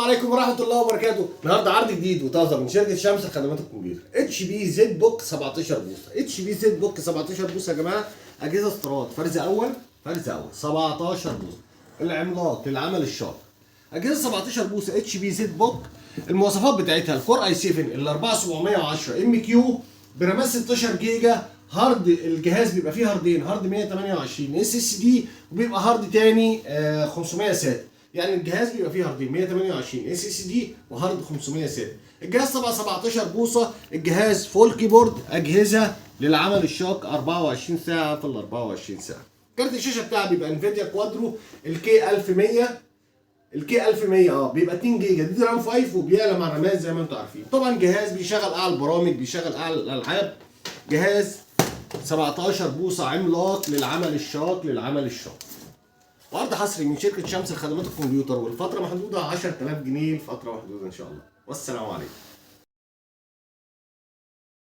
عليكم ورحمه الله وبركاته. النهارده عرض جديد وطازه من شركه شمس لخدمات الكمبيوتر. اتش بي زد بوك 17 بوصه. اتش بي زد بوك 17 بوصه يا جماعه، اجهزه استيراد فرز اول 17 بوصه، العملاق للعمل الشاق. اجهزه 17 بوصه اتش بي زد بوك. المواصفات بتاعتها الكور اي 7 ال 4710 ام كيو برامات 16 جيجا. هارد الجهاز بيبقى فيه هاردين، هارد 128 اس اس دي وبيبقى هارد تاني 500 سات. يعني الجهاز بيبقى فيه هاردين 128 اس اس دي وهارد 500 سات. الجهاز طبعا 17 بوصه، الجهاز فول كيبورد، اجهزه للعمل الشاق 24 ساعه في ال 24 ساعه. كارت الشاشه بتاعها بيبقى انفيديا كوادرو الكي 1100. الكي 1100 بيبقى 2 جيجا دي رام 5 وبيعلى مع الرامات زي ما انتم عارفين. طبعا جهاز بيشغل اعلى البرامج، بيشغل اعلى الالعاب. جهاز 17 بوصه عملاق للعمل الشاق. وعرض حصري من شركه شمس لخدمات الكمبيوتر، والفتره محدوده 10000 جنيه لفتره محدوده ان شاء الله. والسلام عليكم.